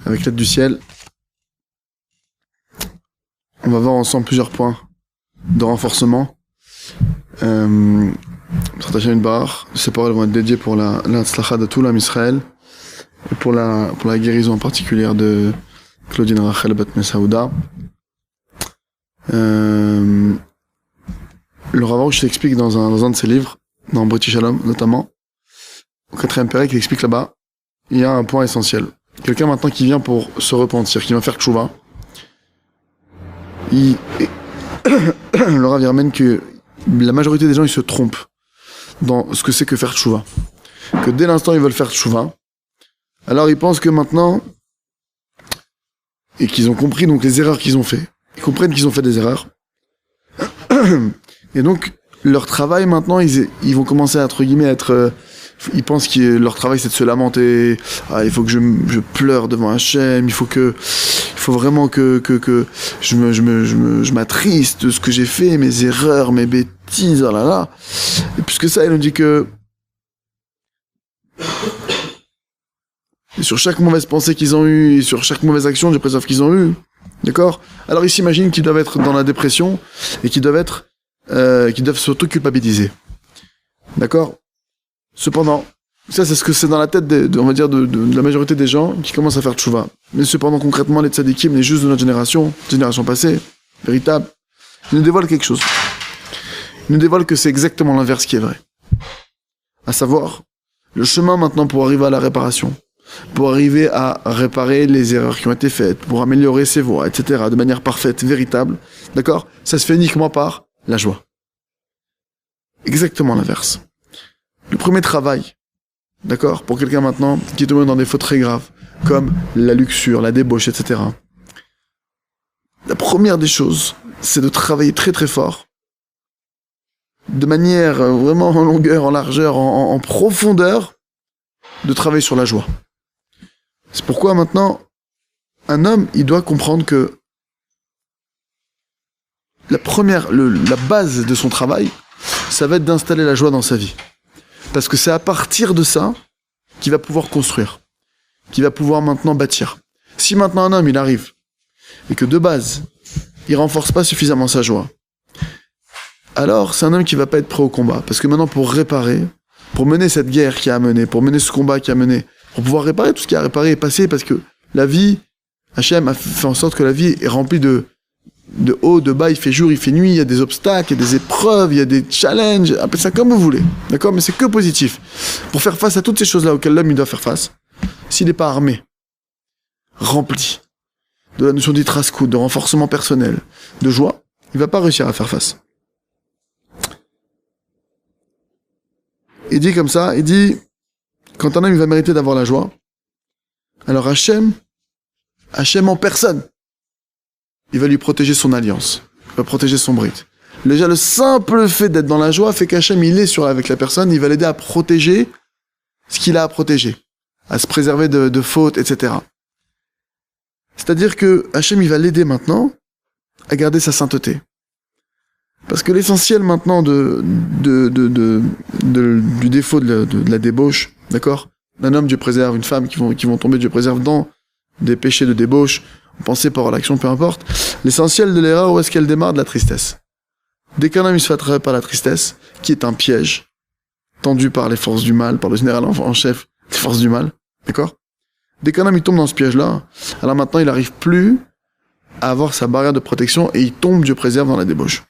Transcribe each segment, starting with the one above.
avec l'aide du ciel, on va voir ensemble plusieurs points de renforcement. Une barre, ces paroles vont être dédiées pour la tzlacha de tout l'âme Israël et pour la guérison en particulier de Claudine Rachel Bat Mesaouda. Le Rav Arush l'explique dans un de ses livres, dans Briti Shalom notamment, au 4e pérec, il explique là-bas, il y a un point essentiel. Quelqu'un maintenant qui vient pour se repentir, qui va faire tchouva, le Rav y ramène que la majorité des gens ils se trompent dans ce que c'est que faire tchouva. Que dès l'instant ils veulent faire tchouva, alors ils pensent que maintenant, et qu'ils ont compris donc les erreurs qu'ils ont fait, ils comprennent qu'ils ont fait des erreurs, et donc leur travail maintenant, ils vont commencer à, entre guillemets, être... ils pensent que leur travail c'est de se lamenter. Ah, il faut que je pleure devant Hachem, il faut vraiment que je m'attriste de ce que j'ai fait, mes erreurs, mes bêtises, oh là là. Et plus que ça, il nous dit que et sur chaque mauvaise pensée qu'ils ont eue, et sur chaque mauvaise action, je préserve qu'ils ont eue, d'accord? Alors ils s'imaginent qu'ils doivent être dans la dépression et qu'ils doivent s'auto-culpabiliser. D'accord? Cependant, ça c'est ce que c'est dans la tête on va dire de la majorité des gens qui commencent à faire tchouva. Mais cependant, concrètement, les tzadikim, les justes de notre génération passée, véritable, ils nous dévoilent quelque chose. Ils nous dévoilent que c'est exactement l'inverse qui est vrai. À savoir, le chemin maintenant pour arriver à la réparation, pour arriver à réparer les erreurs qui ont été faites, pour améliorer ses voies, etc., de manière parfaite, véritable, d'accord? Ça se fait uniquement par la joie. Exactement l'inverse. Le premier travail, d'accord, pour quelqu'un maintenant qui est tombé dans des fautes très graves, comme la luxure, la débauche, etc. La première des choses, c'est de travailler très très fort, de manière vraiment en longueur, en largeur, en profondeur, de travailler sur la joie. C'est pourquoi maintenant, un homme, il doit comprendre que la base de son travail, ça va être d'installer la joie dans sa vie. Parce que c'est à partir de ça qu'il va pouvoir construire, qu'il va pouvoir maintenant bâtir. Si maintenant un homme, il arrive, et que de base, il renforce pas suffisamment sa joie, alors c'est un homme qui va pas être prêt au combat. Parce que maintenant, pour réparer, pour mener cette guerre qu'il a menée, pour mener ce combat qu'il a mené, pour pouvoir réparer tout ce qu'il a réparé et passé, parce que la vie, Hachem a fait en sorte que la vie est remplie de haut, de bas, il fait jour, il fait nuit, il y a des obstacles, il y a des épreuves, il y a des challenges, appelez ça comme vous voulez, d'accord? Mais c'est que positif. Pour faire face à toutes ces choses-là auxquelles l'homme il doit faire face, s'il n'est pas armé, rempli de la notion d'itrascout, de renforcement personnel, de joie, il va pas réussir à faire face. Il dit comme ça, il dit, quand un homme il va mériter d'avoir la joie, alors Hachem en personne, il va lui protéger son alliance, il va protéger son brit. Déjà, le simple fait d'être dans la joie fait qu'Hachem, il est avec la personne, il va l'aider à protéger ce qu'il a à protéger, à se préserver de fautes, etc. C'est-à-dire que Hachem, il va l'aider maintenant à garder sa sainteté. Parce que l'essentiel maintenant du défaut de la débauche, d'accord? Un homme, Dieu préserve, une femme qui vont tomber, Dieu préserve dans des péchés de débauche, pensée par l'action, peu importe. L'essentiel de l'erreur, où est-ce qu'elle démarre? De la tristesse. Dès qu'un homme il se fait attraper par la tristesse, qui est un piège tendu par les forces du mal, par le général en chef des forces du mal, d'accord? Dès qu'un homme il tombe dans ce piège-là, alors maintenant il n'arrive plus à avoir sa barrière de protection et il tombe, Dieu préserve, dans la débauche.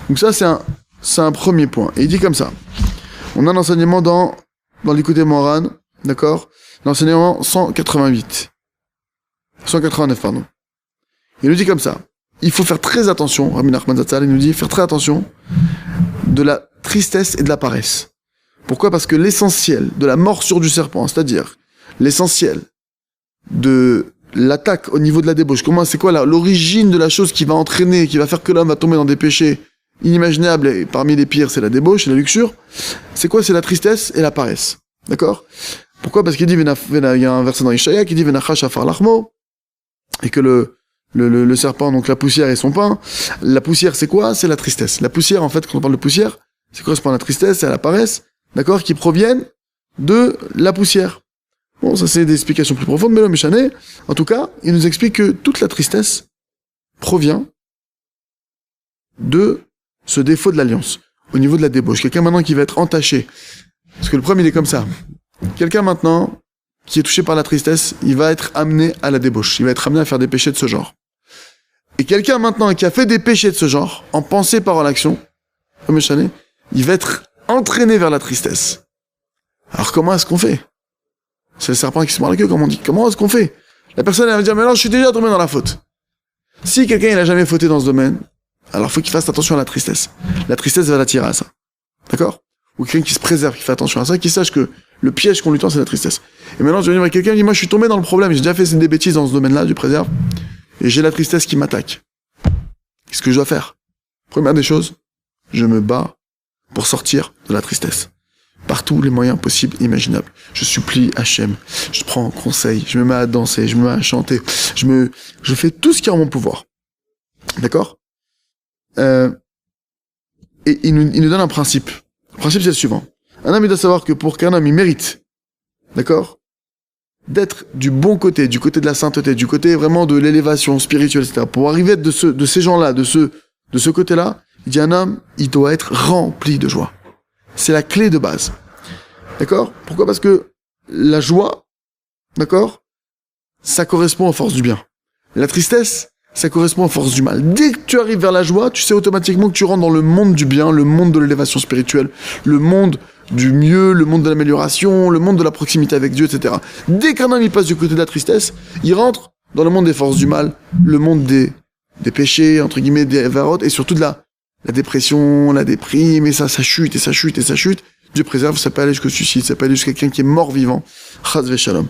Donc ça c'est un premier point. Et il dit comme ça. On a l'enseignement dans l'Écoutez Moran, d'accord? L'enseignement 189, pardon. Il nous dit comme ça. Il faut faire très attention, Rabbi Nachman Zatzal, il nous dit, faire très attention de la tristesse et de la paresse. Pourquoi? Parce que l'essentiel de la morsure du serpent, c'est-à-dire l'essentiel de l'attaque au niveau de la débauche, c'est quoi l'origine de la chose qui va entraîner, qui va faire que l'homme va tomber dans des péchés inimaginables, et parmi les pires, c'est la débauche et la luxure. C'est quoi? C'est la tristesse et la paresse. D'accord? Pourquoi? Parce qu'il dit, il y a un verset dans Ishaïa qui dit, Venachash afar lachmo, et que le serpent, donc la poussière et son pain. La poussière, c'est quoi? C'est la tristesse. La poussière, en fait, quand on parle de poussière, ça correspond à la tristesse et à la paresse, d'accord, qui proviennent de la poussière. Bon, ça c'est des explications plus profondes, mais le Méchané, en tout cas, il nous explique que toute la tristesse provient de ce défaut de l'alliance, au niveau de la débauche. Quelqu'un maintenant qui va être entaché, parce que le premier il est comme ça. Quelqu'un maintenant qui est touché par la tristesse, il va être amené à la débauche, il va être amené à faire des péchés de ce genre. Et quelqu'un maintenant qui a fait des péchés de ce genre, en pensée, parole, action, le Méchané, il va être entraîné vers la tristesse. Alors comment est-ce qu'on fait? C'est le serpent qui se mord la queue, comme on dit. Comment est-ce qu'on fait? La personne elle va dire, mais non, je suis déjà tombé dans la faute. Si quelqu'un il a jamais fauté dans ce domaine, alors faut qu'il fasse attention à la tristesse. La tristesse va l'attirer à ça. D'accord? Ou quelqu'un qui se préserve, qui fait attention à ça, qui sache que le piège qu'on lui tend, c'est la tristesse. Et maintenant, je vais venir avec quelqu'un qui dit, moi je suis tombé dans le problème, j'ai déjà fait des bêtises dans ce domaine-là, du préserve, et j'ai la tristesse qui m'attaque. Qu'est-ce que je dois faire? Première des choses, je me bats pour sortir de la tristesse. Par tous les moyens possibles et imaginables. Je supplie Hachem, je prends conseil, je me mets à danser, je me mets à chanter, je fais tout ce qui est en mon pouvoir. D'accord? Et il nous donne un principe. Le principe c'est le suivant. Un homme il doit savoir que pour qu'un homme il mérite, d'accord, d'être du bon côté, du côté de la sainteté, du côté vraiment de l'élévation spirituelle, etc. Pour arriver de ces gens-là, de ce côté-là, il dit un homme, il doit être rempli de joie. C'est la clé de base. D'accord? Pourquoi? Parce que la joie, d'accord, ça correspond aux forces du bien. La tristesse, ça correspond aux forces du mal. Dès que tu arrives vers la joie, tu sais automatiquement que tu rentres dans le monde du bien, le monde de l'élévation spirituelle, le monde du mieux, le monde de l'amélioration, le monde de la proximité avec Dieu, etc. Dès qu'un homme il passe du côté de la tristesse, il rentre dans le monde des forces du mal, le monde des péchés, entre guillemets, des varotes, et surtout de la dépression, la déprime, et ça chute, et ça chute, et ça chute. Dieu préserve, ça peut aller jusqu'au suicide, ça peut aller jusqu'à quelqu'un qui est mort vivant. Chas v'shalom.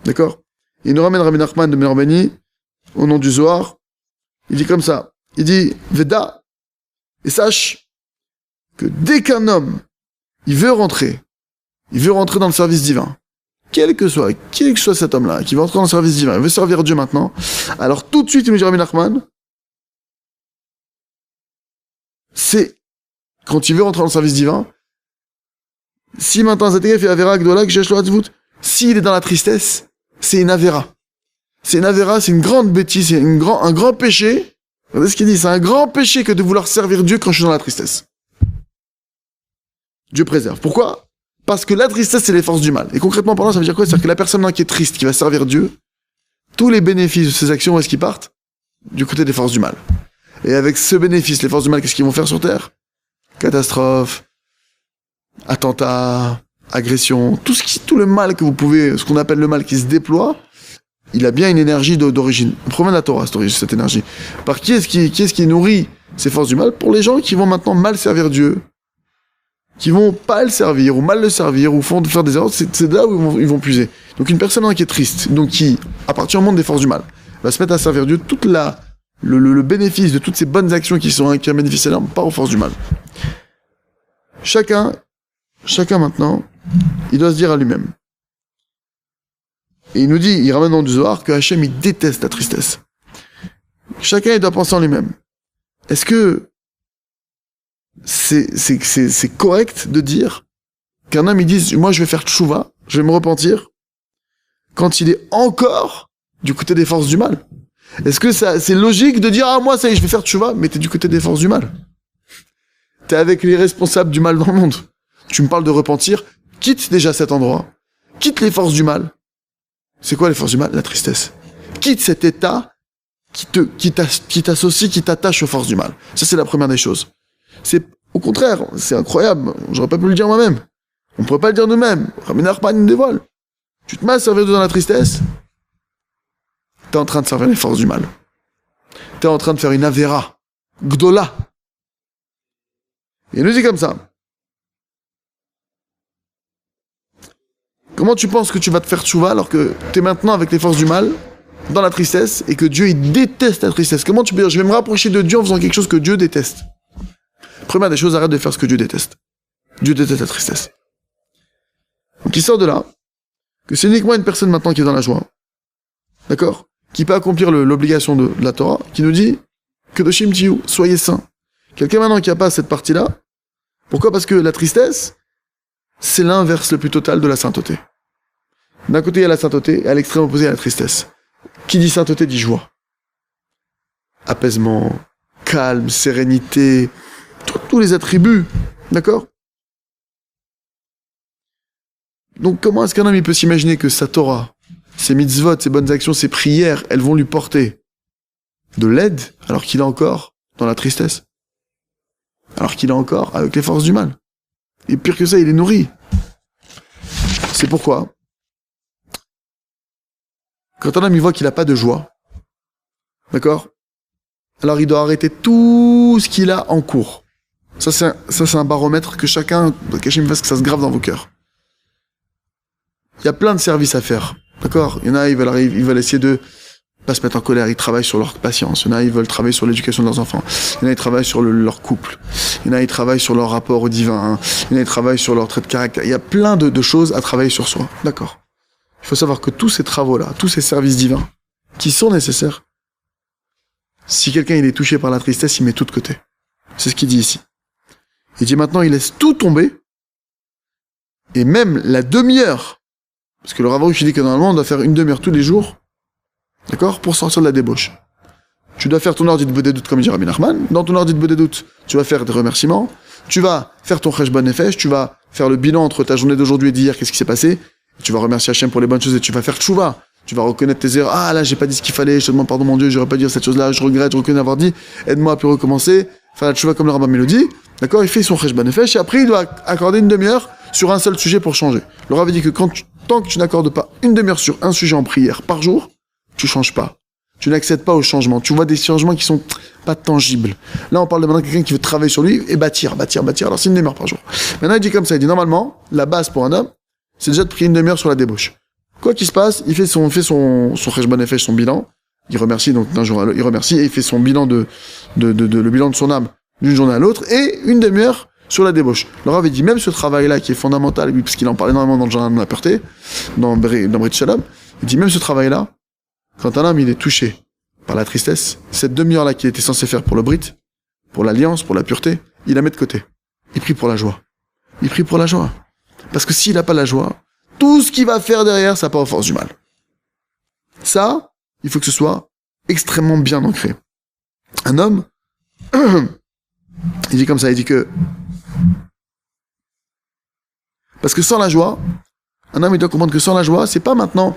D'accord? Il nous ramène Rabbi Nachman de Merbeni, au nom du Zohar. Il dit comme ça. Il dit, Veda, et sache que dès qu'un homme, il veut rentrer dans le service divin, quel que soit cet homme-là, qui veut rentrer dans le service divin, il veut servir Dieu maintenant, alors tout de suite, il me dit Rabbi Nachman, c'est, quand il veut rentrer dans le service divin, si maintenant Zategef fait Avera Gdola, que j'achète le s'il est dans la tristesse, c'est une Avera. C'est une Avera, c'est une grande bêtise, c'est un grand péché. Regardez ce qu'il dit, c'est un grand péché que de vouloir servir Dieu quand je suis dans la tristesse. Dieu préserve. Pourquoi? Parce que la tristesse, c'est les forces du mal. Et concrètement parlant, ça veut dire quoi? C'est-à-dire que la personne qui est triste, qui va servir Dieu, tous les bénéfices de ses actions, où est-ce qu'ils partent? Du côté des forces du mal. Et avec ce bénéfice, les forces du mal, qu'est-ce qu'ils vont faire sur Terre? Catastrophe, attentats, agressions, tout le mal que vous pouvez, ce qu'on appelle le mal qui se déploie, il a bien une énergie d'origine. Le problème de la Torah, cette énergie. Par qui est-ce qui nourrit ces forces du mal? Pour les gens qui vont maintenant mal servir Dieu, qui vont pas le servir, ou mal le servir, ou faire des erreurs, c'est là où ils vont puiser. Donc une personne qui est triste, donc qui, à partir du monde des forces du mal, va se mettre à servir Dieu, toute le bénéfice de toutes ces bonnes actions qui a bénéficié là, part aux forces du mal. Chacun maintenant, il doit se dire à lui-même. Et il nous dit, il ramène dans du Zohar que Hachem, il déteste la tristesse. Chacun, il doit penser en lui-même. Est-ce que c'est correct de dire qu'un homme, il dise, moi, je vais faire tchouva, je vais me repentir, quand il est encore du côté des forces du mal? Est-ce que c'est logique de dire, ah, moi, ça y est, je vais faire tchouva, mais t'es du côté des forces du mal? T'es avec les responsables du mal dans le monde. Tu me parles de repentir, quitte déjà cet endroit, quitte les forces du mal. C'est quoi les forces du mal? La tristesse. Quitte cet état qui t'associe, qui t'attache aux forces du mal. Ça, c'est la première des choses. C'est, au contraire, c'est incroyable. J'aurais pas pu le dire moi-même. On pourrait pas le dire nous-mêmes. Rabbi Nachman nous dévoile. Tu te mets à servir dans la tristesse, t'es en train de servir les forces du mal. T'es en train de faire une Avera. Gdola. Et il nous dit comme ça. Comment tu penses que tu vas te faire tchouva alors que t'es maintenant avec les forces du mal, dans la tristesse, et que Dieu, il déteste la tristesse? Comment tu peux dire, je vais me rapprocher de Dieu en faisant quelque chose que Dieu déteste? Première des choses, arrête de faire ce que Dieu déteste. Dieu déteste la tristesse. Donc il sort de là, que c'est uniquement une personne maintenant qui est dans la joie, d'accord, qui peut accomplir l'obligation de la Torah, qui nous dit, que de Shimtiou, soyez saints. Quelqu'un maintenant qui n'a pas cette partie-là, pourquoi? Parce que la tristesse, c'est l'inverse le plus total de la sainteté. D'un côté, il y a la sainteté, et à l'extrême opposé, il y a la tristesse. Qui dit sainteté dit joie. Apaisement, calme, sérénité, tous les attributs, d'accord? Donc comment est-ce qu'un homme il peut s'imaginer que sa Torah, ses mitzvot, ses bonnes actions, ses prières, elles vont lui porter de l'aide alors qu'il est encore dans la tristesse? Alors qu'il est encore avec les forces du mal? Et pire que ça, il est nourri. C'est pourquoi, quand un homme il voit qu'il n'a pas de joie, d'accord? Alors il doit arrêter tout ce qu'il a en cours. Ça c'est un baromètre que chacun, qu'Hachem fasse que ça se grave dans vos cœurs. Il y a plein de services à faire, d'accord? Il y en a, ils veulent essayer de pas se mettre en colère, ils travaillent sur leur patience. Il y en a, ils veulent travailler sur l'éducation de leurs enfants. Il y en a, ils travaillent sur leur couple. Il y en a, ils travaillent sur leur rapport au divin. Il y en a, ils travaillent sur leur trait de caractère. Il y a plein de choses à travailler sur soi, d'accord? Il faut savoir que tous ces travaux-là, tous ces services divins, qui sont nécessaires, si quelqu'un il est touché par la tristesse, il met tout de côté. C'est ce qu'il dit ici. Il dit maintenant, il laisse tout tomber, et même la demi-heure, parce que le Rav Arush dit que normalement, on doit faire une demi-heure tous les jours, d'accord, pour sortir de la débauche. Tu dois faire ton ordi de Bodédout, comme dit Rabbi Nachman. Dans ton ordi de Bodédout, tu vas faire des remerciements, tu vas faire ton Cheshbon Nefesh, tu vas faire le bilan entre ta journée d'aujourd'hui et d'hier, qu'est-ce qui s'est passé, tu vas remercier Hachem pour les bonnes choses et tu vas faire tchouva. Tu vas reconnaître tes erreurs. Ah là, j'ai pas dit ce qu'il fallait, je te demande pardon mon Dieu, j'aurais pas dit cette chose-là, je regrette, je reconnais d'avoir dit, aide-moi à plus recommencer, faire la tchouva comme le rabbin Mélodie. D'accord, il fait son Cheshbon Nefesh et après il doit accorder une demi-heure sur un seul sujet pour changer. Le rabbin dit que tant que tu n'accordes pas une demi-heure sur un sujet en prière par jour, tu changes pas. Tu n'accèdes pas au changement. Tu vois des changements qui sont pas tangibles. Là, on parle de maintenant quelqu'un qui veut travailler sur lui et bâtir. Alors, c'est une demi-heure par jour. Maintenant, il dit comme ça. Il dit, normalement, la base pour un homme, c'est déjà de prier une demi-heure sur la débauche. Quoi qu'il se passe, il fait son Cheshbon Nefesh, son bilan. Il remercie, donc, d'un jour à l'autre. Il remercie et il fait son bilan le bilan de son âme d'une journée à l'autre et une demi-heure sur la débauche. Le Rav dit, même ce travail-là qui est fondamental, parce qu'il en parle énormément dans le journal de la pureté, dans Brit Shalom, il dit, même ce travail-là, quand un homme il est touché par la tristesse, cette demi-heure-là qu'il était censé faire pour le Brit, pour l'alliance, pour la pureté, il la met de côté. Il prie pour la joie. Il prie pour la joie. Parce que s'il n'a pas la joie, tout ce qu'il va faire derrière, ça part aux forces du mal. Ça, il faut que ce soit extrêmement bien ancré. Un homme, il dit comme ça, il dit que parce que sans la joie, un homme il doit comprendre que sans la joie, c'est pas maintenant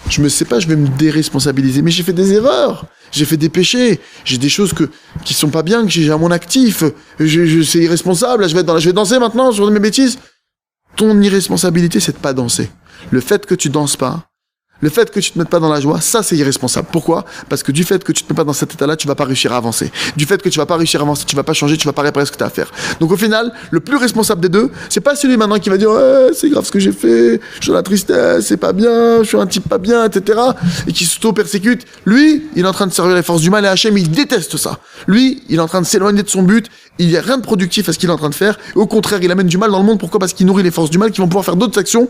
je vais me déresponsabiliser, mais j'ai fait des erreurs, j'ai fait des péchés, j'ai des choses qui sont pas bien, que j'ai à mon actif, c'est irresponsable, là, je vais danser maintenant sur mes bêtises. Ton irresponsabilité, c'est de pas danser. Le fait que tu danses pas, le fait que tu te mettes pas dans la joie, ça c'est irresponsable. Pourquoi? Parce que du fait que tu te mets pas dans cet état-là, tu vas pas réussir à avancer. Du fait que tu vas pas réussir à avancer, tu vas pas changer, tu vas pas réparer ce que tu as à faire. Donc au final, le plus responsable des deux, c'est pas celui maintenant qui va dire ouais, c'est grave ce que j'ai fait, je suis dans la tristesse, c'est pas bien, je suis un type pas bien, etc. et qui s'auto-persécute. Lui, il est en train de servir les forces du mal et Hachem, il déteste ça. Lui, il est en train de s'éloigner de son but, il n'y a rien de productif à ce qu'il est en train de faire. Et au contraire, il amène du mal dans le monde. Pourquoi? Parce qu'il nourrit les forces du mal qui vont pouvoir faire d'autres actions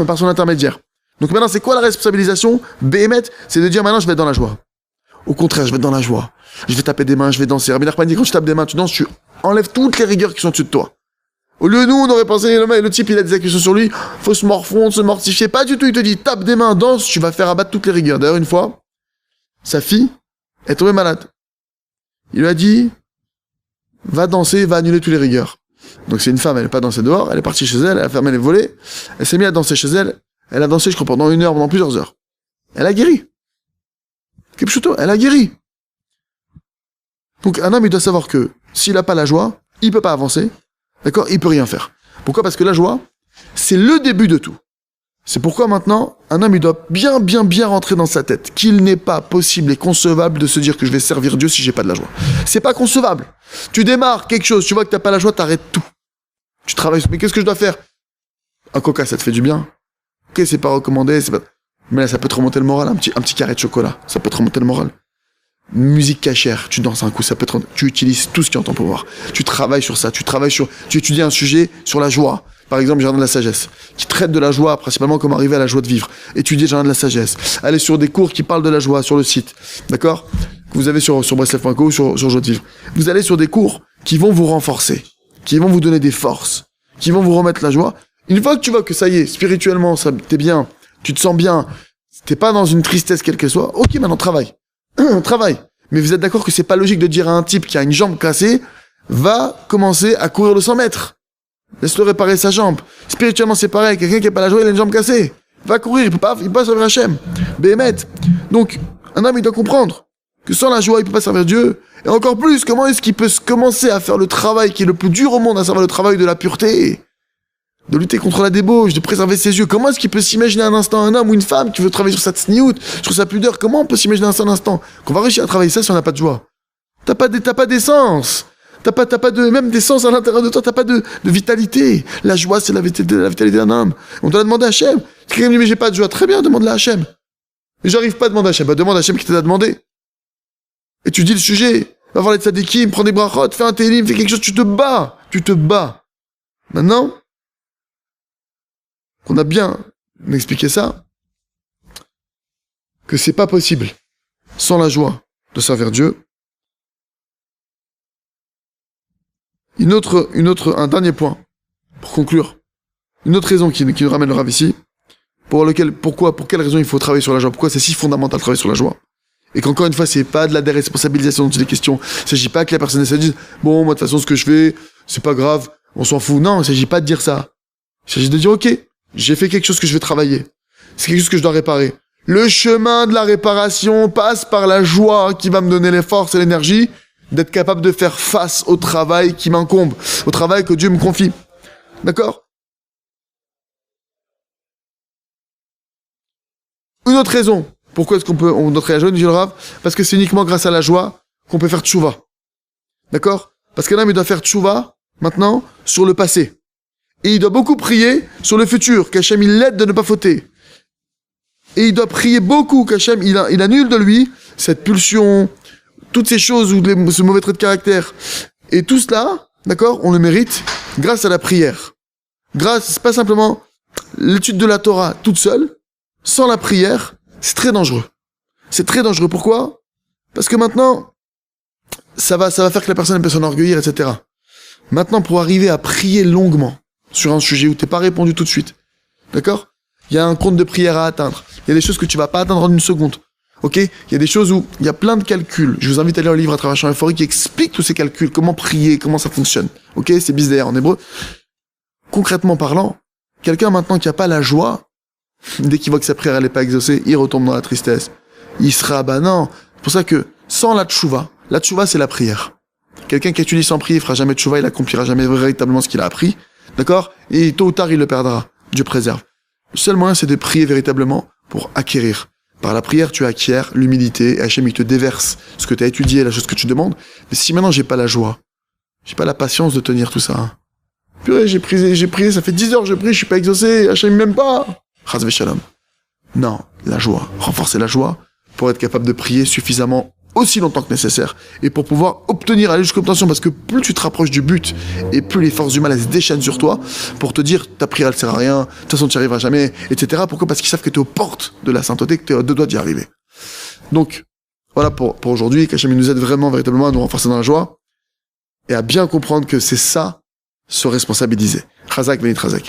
par son intermédiaire. Donc maintenant, c'est quoi la responsabilisation? Béhémet, c'est de dire maintenant je vais être dans la joie. Au contraire, je vais être dans la joie. Je vais taper des mains, je vais danser. Rabbi Nachman dit quand tu tapes des mains, tu danses, tu enlèves toutes les rigueurs qui sont dessus de toi. Au lieu de nous, on aurait pensé, le type il a des accusations sur lui, faut se morfondre, se mortifier. Pas du tout, il te dit tape des mains, danse, tu vas faire abattre toutes les rigueurs. D'ailleurs, une fois, sa fille est tombée malade. Il lui a dit va danser, va annuler toutes les rigueurs. Donc c'est une femme, elle n'est pas dansée dehors, elle est partie chez elle, elle a fermé les volets, elle s'est mise à danser chez elle. Elle a dansé, je crois, pendant 1 heure, pendant plusieurs heures. Elle a guéri. Kipchuto, elle a guéri. Donc, un homme, il doit savoir que, s'il n'a pas la joie, il peut pas avancer. D'accord? Il peut rien faire. Pourquoi? Parce que la joie, c'est le début de tout. C'est pourquoi maintenant, un homme, il doit bien rentrer dans sa tête qu'il n'est pas possible et concevable de se dire que je vais servir Dieu si j'ai pas de la joie. C'est pas concevable. Tu démarres quelque chose, tu vois que t'as pas la joie, t'arrêtes tout. Tu travailles, mais qu'est-ce que je dois faire? Un coca, ça te fait du bien. Ok, c'est pas recommandé, c'est pas... Mais là, ça peut te remonter le moral, un petit carré de chocolat, ça peut te remonter le moral. Musique cachère, tu danses un coup, ça peut te... Tu utilises tout ce qui est en ton pouvoir. Tu travailles sur ça, tu étudies un sujet sur la joie. Par exemple, Jardin de la sagesse, qui traite de la joie, principalement comment arriver à la joie de vivre. Étudier Jardin de la sagesse. Aller sur des cours qui parlent de la joie, sur le site. D'accord? Que vous avez sur Breslev.co ou sur Joie de vivre. Vous allez sur des cours qui vont vous renforcer, qui vont vous donner des forces, qui vont vous remettre la joie. Une fois que tu vois que ça y est, spirituellement, ça t'es bien, tu te sens bien, t'es pas dans une tristesse quelle qu'elle soit, ok, maintenant travaille. Travaille. Mais vous êtes d'accord que c'est pas logique de dire à un type qui a une jambe cassée, va commencer à courir le 100 mètres. Laisse-le réparer sa jambe. Spirituellement, c'est pareil. Quelqu'un qui a pas la joie, il a une jambe cassée. Va courir, il peut pas servir Hachem. Béhémet. Donc, un homme, il doit comprendre que sans la joie, il peut pas servir Dieu. Et encore plus, comment est-ce qu'il peut commencer à faire le travail qui est le plus dur au monde, à savoir le travail de la pureté, de lutter contre la débauche, de préserver ses yeux. Comment est-ce qu'il peut s'imaginer un instant un homme ou une femme qui veut travailler sur sa tsniout, sur sa pudeur? Comment on peut s'imaginer un seul instant qu'on va réussir à travailler ça si on n'a pas de joie? T'as pas d'essence. T'as pas même d'essence à l'intérieur de toi, t'as pas de vitalité. La joie, c'est la vitalité d'un homme. On doit la demander à Hachem. Si quelqu'un me dit, mais j'ai pas de joie, très bien, demande-la à Hachem. Mais j'arrive pas à demander à Hachem. Bah, demande à Hachem qui t'a demandé. Et tu dis le sujet. Va voir les tzadikim, prends des brachot, fais un télim, fais quelque chose, tu te bats. Tu te bats. Maintenant, qu'on a bien expliqué ça, que c'est pas possible, sans la joie, de servir Dieu. Un dernier point, pour conclure. Une autre raison qui nous ramène le Rav ici, pour quelle raison il faut travailler sur la joie, pourquoi c'est si fondamental de travailler sur la joie. Et qu'encore une fois, c'est pas de la déresponsabilisation dont il est question. Il s'agit pas que la personne se dise, bon, moi, de toute façon, ce que je fais, c'est pas grave, on s'en fout. Non, il s'agit pas de dire ça. Il s'agit de dire, ok, j'ai fait quelque chose que je vais travailler. C'est quelque chose que je dois réparer. Le chemin de la réparation passe par la joie qui va me donner les forces et l'énergie d'être capable de faire face au travail qui m'incombe, au travail que Dieu me confie. D'accord? Une autre raison, pourquoi est-ce on doit travailler la joie, dit le Rav, parce que c'est uniquement grâce à la joie qu'on peut faire tchouva. D'accord? Parce qu'un homme, il doit faire tchouva, maintenant, sur le passé. Et il doit beaucoup prier sur le futur, qu'Hachem, il l'aide de ne pas fauter. Et il doit prier beaucoup, qu'Hachem, il annule de lui cette pulsion, toutes ces choses, ou ce mauvais trait de caractère. Et tout cela, d'accord, on le mérite grâce à la prière. C'est pas simplement l'étude de la Torah toute seule, sans la prière, c'est très dangereux. C'est très dangereux. Pourquoi? Parce que maintenant, ça va faire que la personne peut s'enorgueillir, etc. Maintenant, pour arriver à prier longuement sur un sujet où t'es pas répondu tout de suite, d'accord? Il y a un compte de prière à atteindre. Il y a des choses que tu vas pas atteindre en une seconde. Ok? Il y a des choses où il y a plein de calculs. Je vous invite à lire le livre à travers Champ Euphorie qui explique tous ces calculs, comment prier, comment ça fonctionne. Ok? C'est bizarre en hébreu. Concrètement parlant, quelqu'un maintenant qui a pas la joie, dès qu'il voit que sa prière elle est pas exaucée, il retombe dans la tristesse. Il sera, non. C'est pour ça que, sans la tchouva c'est la prière. Quelqu'un qui étudie sans prier, il fera jamais de tchouva, il accomplira jamais véritablement ce qu'il a appris. D'accord? Et tôt ou tard, il le perdra. Dieu préserve. Le seul moyen, c'est de prier véritablement pour acquérir. Par la prière, tu acquiers l'humilité, et Hachem, il te déverse ce que tu as étudié, la chose que tu demandes. Mais si maintenant j'ai pas la joie, j'ai pas la patience de tenir tout ça, purée, j'ai prié, ça fait 10 heures que je prie, je suis pas exaucé, Hachem m'aime pas. Chas v'shalom. Non, la joie. Renforcer la joie pour être capable de prier suffisamment aussi longtemps que nécessaire et pour pouvoir aller jusqu'à l'obtention, parce que plus tu te rapproches du but et plus les forces du mal elles se déchaînent sur toi pour te dire ta prière elle sert à rien, de toute façon tu n'y arriveras jamais, etc. Pourquoi? Parce qu'ils savent que tu es aux portes de la sainteté, que tu es à 2 doigts d'y arriver. Donc voilà pour aujourd'hui, qu'Hachem nous aide vraiment véritablement à nous renforcer dans la joie et à bien comprendre que c'est ça, se responsabiliser. Chazak, Benit Chazak.